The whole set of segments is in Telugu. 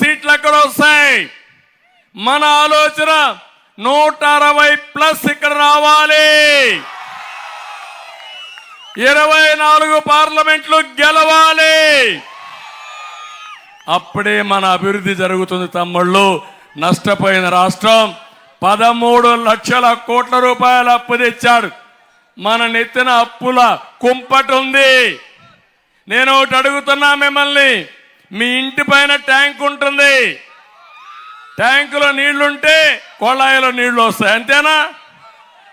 సీట్లు ఎక్కడ వస్తాయి? మన ఆలోచన 160+ ఇక్కడ రావాలి. 24 పార్లమెంట్లు గెలవాలి. అప్పుడే మన అభివృద్ధి జరుగుతుంది తమ్ముళ్ళు. నష్టపోయిన రాష్ట్రం 13 లక్షల కోట్ల రూపాయల అప్పు తెచ్చాడు. మన నెత్తిన అప్పుల కుంపటి ఉంది. నేను ఒకటి అడుగుతున్నా మిమ్మల్ని, మీ ఇంటి పైన ట్యాంక్ ఉంటుంది. ట్యాంకులో నీళ్లుంటే కొళాయిలో నీళ్లు వస్తాయి, అంతేనా?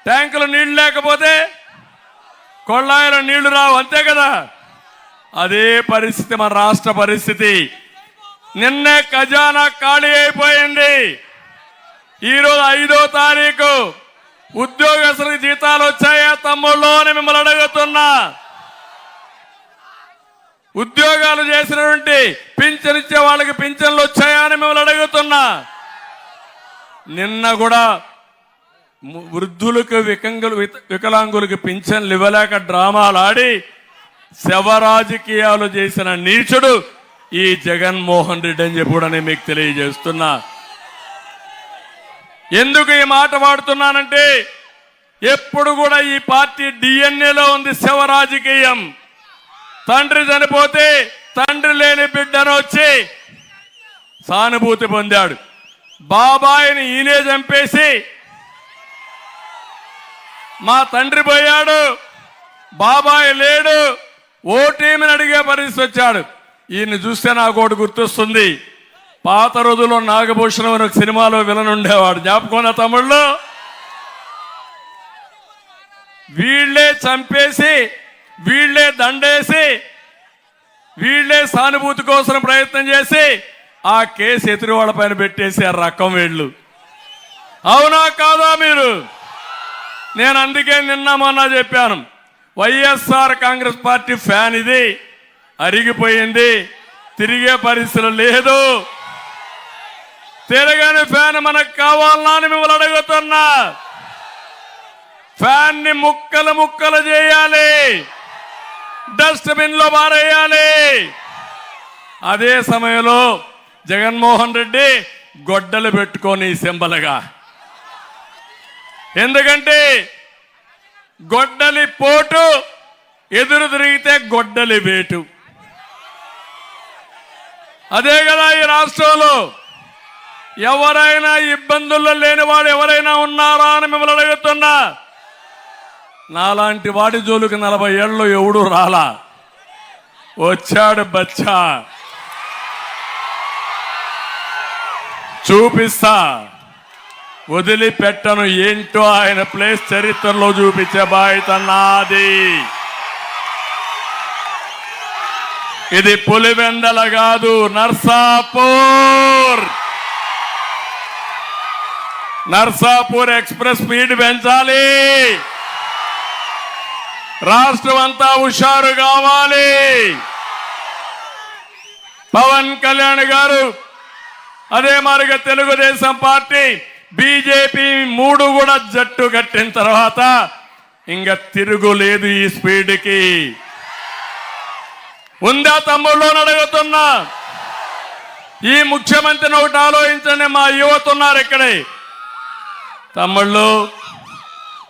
ట్యాంకులో నీళ్లు లేకపోతే కొళాయిలో నీళ్లు రావు, అంతే కదా? అదే పరిస్థితి మన రాష్ట్ర పరిస్థితి. నిన్నే ఖజానా ఖాళీ అయిపోయింది. ఈరోజు 5వ తారీఖు ఉద్యోగస్తులకు జీతాలు వచ్చాయా తమ్ముళ్ళు అని మిమ్మల్ని అడుగుతున్నా. ఉద్యోగాలు చేసినటువంటి పింఛన్ ఇచ్చే వాళ్ళకి పింఛన్లు వచ్చాయా అని మిమ్మల్ని అడుగుతున్నా. నిన్న కూడా వృద్ధులకు వికలాంగులకు పింఛన్లు ఇవ్వలేక డ్రామాలు ఆడి శవ రాజకీయాలు చేసిన నీచుడు ఈ జగన్మోహన్ రెడ్డి అని చెప్పి కూడా నేను మీకు తెలియజేస్తున్నా. ఎందుకు ఈ మాట వాడుతున్నానంటే, ఎప్పుడు కూడా ఈ పార్టీ డిఎన్ఏలో ఉంది శవ రాజకీయం. తండ్రి చనిపోతే తండ్రి లేని బిడ్డను వచ్చి సానుభూతి పొందాడు. బాబాయిని ఈయనే చంపేసి మా తండ్రి పోయాడు, బాబాయ్ లేడు, ఓటేమని అడిగే పరిస్థితి వచ్చాడు. ఈయన్ని చూస్తే నాకు ఒకటి గుర్తొస్తుంది. పాత రోజుల్లో నాగభూషణం అని ఒక సినిమాలో విలన్ ఉండేవాడు, జ్ఞాపకం తమ్ముళ్ళు. వీళ్లే చంపేసి, వీళ్లే దండేసి, వీళ్లే సానుభూతి కోసం ప్రయత్నం చేసి ఆ కేసు ఎదురు వాళ్ళ పైన పెట్టేసి ఆ రకం వీళ్ళు. అవునా కాదా మీరు? నేను అందుకే నిన్న మొన్న చెప్పాను, వైఎస్ఆర్ కాంగ్రెస్ పార్టీ ఫ్యాన్ ఇది అరిగిపోయింది, తిరిగే పరిస్థితులు లేదు. తిరగని ఫ్యాన్ మనకు కావాలన్నా అని మిమ్మల్ని అడుగుతున్నా. ఫ్యాన్ ని ముక్కలు ముక్కలు చేయాలి, డస్ట్బిన్ లో పారేయాలి. అదే సమయంలో జగన్మోహన్ రెడ్డి గొడ్డలు పెట్టుకొని సింబలుగా, ఎందుకంటే గొడ్డలి పోటు ఎదురు తిరిగితే గొడ్డలి వేటు. అదే కదా ఈ రాష్ట్రంలో. ఎవరైనా ఇబ్బందుల్లో లేని వాడు ఎవరైనా ఉన్నారా అని మిమ్మల్ని అడుగుతున్నా. నాలాంటి వాడి జోలికి 40 ఏళ్ళు ఎవడు రాలా. వచ్చాడు బచ్చా, చూపిస్తా, వదిలిపెట్టను. ఏంటో ఆయన ప్లేస్ చరిత్రలో చూపించే బాధ్యత నాది. ఇది పులివెందల కాదు, నర్సాపూర్. నర్సాపూర్ ఎక్స్ప్రెస్ స్పీడ్ పెంచాలి. రాష్ట్రం అంతా హుషారు కావాలి. పవన్ కళ్యాణ్ గారు, అదే మాదిరిగా తెలుగుదేశం పార్టీ, బీజేపీ 3 కూడా జట్టు కట్టిన తర్వాత ఇంకా తిరుగులేదు ఈ స్పీడ్కి. ఉందా తమ్ముళ్ళు అని అడుగుతున్నా. ఈ ముఖ్యమంత్రిని ఒకటి ఆలోచించండి, మా యువత ఉన్నారు ఇక్కడే. తమ్ముళ్ళు,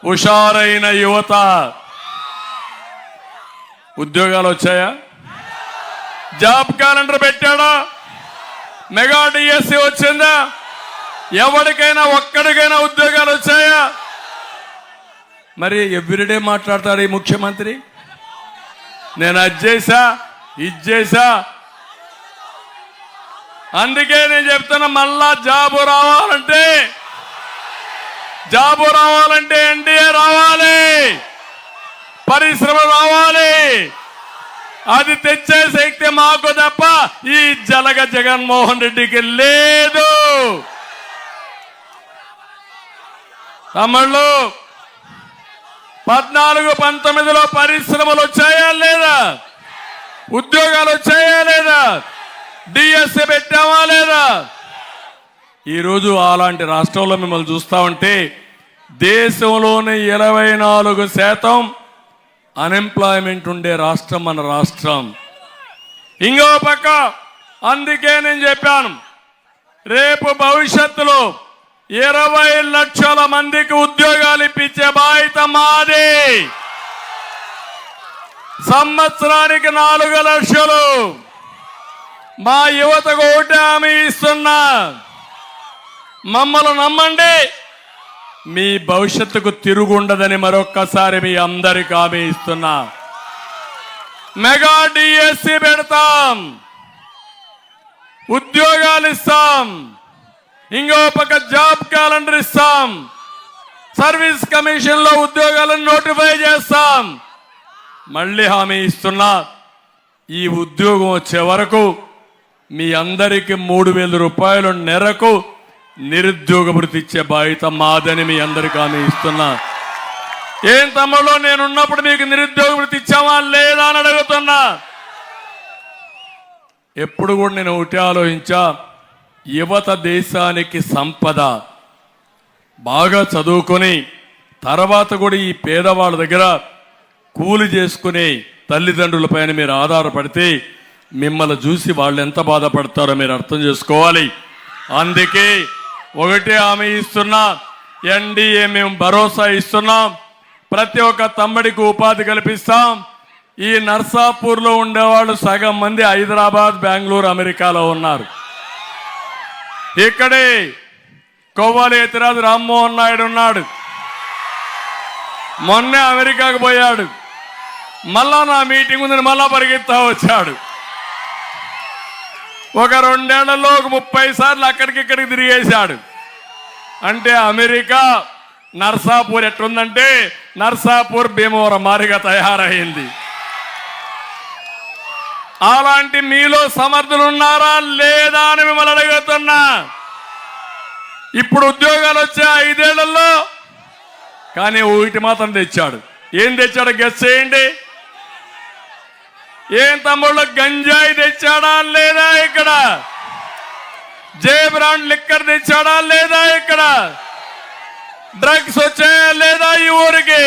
హుషారైన యువత. ఉద్యోగాలు వచ్చాయా? జాబ్ క్యాలెండర్ పెట్టాడా? మెగా డిఎస్సి వచ్చిందా? ఎవరికైనా ఒక్కడికైనా ఉద్యోగాలు వచ్చాయా? మరి ఎవ్రీడే మాట్లాడతాడు ఈ ముఖ్యమంత్రి, నేను అది చేశా, ఇది చేశా. అందుకే నేను చెప్తున్నా, మళ్ళా జాబు రావాలంటే ఎన్డీఏ రావాలి, పరిశ్రమ రావాలి. అది తెచ్చే శక్తి మాకు తప్ప ఈ జలగ జగన్మోహన్ రెడ్డికి లేదు. తమ్ముళ్ళు, 14-19లో పరిశ్రమలు వచ్చాయా లేదా? ఉద్యోగాలు వచ్చాయా లేదా? డిఎస్సి పెట్టామా లేదా? ఈరోజు అలాంటి రాష్ట్రంలో మిమ్మల్ని చూస్తా ఉంటే దేశంలోనే 24% అన్ఎంప్లాయ్మెంట్ ఉండే రాష్ట్రం మన రాష్ట్రం. ఇంకో పక్క, అందుకే నేను చెప్పాను, రేపు భవిష్యత్తులో 20 లక్షల మందికి ఉద్యోగాలు ఇప్పించే బాధ్యత మాది. సంవత్సరానికి 4 లక్షలు. మా యువతకు ఒకటి హామీ ఇస్తున్నా, మమ్మల్ని నమ్మండి, మీ భవిష్యత్తుకు తిరుగుండదని మరొక్కసారి మీ అందరికి హామీ ఇస్తున్నా. మెగా డిఎస్సి పెడతాం, ఉద్యోగాలు ఇస్తాం, ఇంకో పక్క జాబ్ క్యాలెండర్ ఇస్తాం, సర్వీస్ కమిషన్ లో ఉద్యోగాలను నోటిఫై చేస్తాం. మళ్ళీ హామీ ఇస్తున్నా, ఈ ఉద్యోగం వచ్చే వరకు మీ అందరికీ 3,000 రూపాయలు నెలకు నిరుద్యోగ భృతి ఇచ్చే బాధ్యత మాదని మీ అందరికీ హామీ ఇస్తున్నా. ఏం తమ్ముళ్ళు, నేనున్నప్పుడు మీకు నిరుద్యోగ భృతి ఇచ్చామా లేదా అని అడుగుతున్నా. ఎప్పుడు కూడా నేను ఒకటి ఆలోచించా, యువత దేశానికి సంపద. బాగా చదువుకొని తర్వాత కూడా ఈ పేదవాళ్ళ దగ్గర కూలి చేసుకునే తల్లిదండ్రుల పైన మీరు ఆధారపడితే మిమ్మల్ని చూసి వాళ్ళు ఎంత బాధపడతారో మీరు అర్థం చేసుకోవాలి. అందుకే ఒకటే హామీ ఇస్తున్నా, ఎన్డీఏ మేము భరోసా ఇస్తున్నాం, ప్రతి ఒక్క తమ్ముడికి ఉపాధి కల్పిస్తాం. ఈ నర్సాపూర్లో ఉండేవాళ్ళు సగం మంది హైదరాబాద్, బెంగళూరు, అమెరికాలో ఉన్నారు. ఇక్కడే కొవ్వాలి ఎతిరాజు రామ్మోహన్ నాయుడు ఉన్నాడు, మొన్నే అమెరికాకు పోయాడు, మళ్ళా నా మీటింగ్ ఉందని మళ్ళా పరిగెత్తా వచ్చాడు. ఒక 2 ఏళ్లలో 30 సార్లు అక్కడికి ఇక్కడికి తిరిగేశాడు. అంటే అమెరికా నర్సాపూర్ ఎట్లుందంటే నర్సాపూర్ భీమవరం మారిగా తయారైంది. అలాంటి మీలో సమర్థులు ఉన్నారా లేదా అని మిమ్మల్ని అడుగుతున్నా. ఇప్పుడు ఉద్యోగాలు వచ్చే 5 ఏళ్లలో కానీ ఒకటి మాత్రం తెచ్చాడు. ఏం తెచ్చాడో గెస్ చేయండి. ఏం తమ్ముళ్ళు, గంజాయి తెచ్చాడా లేదా? ఇక్కడ జే బ్రాండ్ లిక్కర్ తెచ్చాడా లేదా? ఇక్కడ డ్రగ్స్ వచ్చాయా లేదా ఈ ఊరికి?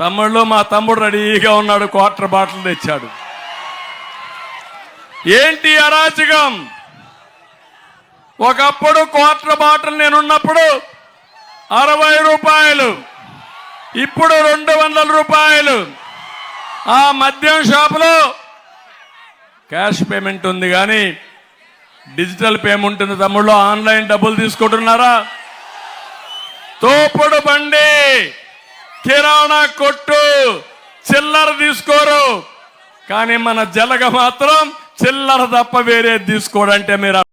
తమ్ముళ్ళు, మా తమ్ముడు రెడీగా ఉన్నాడు, క్వార్టర్ బాటిల్ తెచ్చాడు. ఏంటి అరాచకం? ఒకప్పుడు క్వార్టర్ బాటిల్ నేనున్నప్పుడు 60 రూపాయలు, ఇప్పుడు 200 రూపాయలు. ఆ మద్యం షాపులో క్యాష్ పేమెంట్ ఉంది కానీ డిజిటల్ పేమెంట్ ఉంది. తమ్ముళ్ళు, ఆన్లైన్ డబ్బులు తీసుకుంటున్నారా? తోపుడు బండి, కిరాణా కొట్టు చిల్లర తీసుకోరు, కానీ మన జలగ మాత్రం చిల్లర తప్ప వేరే తీసుకోడంటే మీరు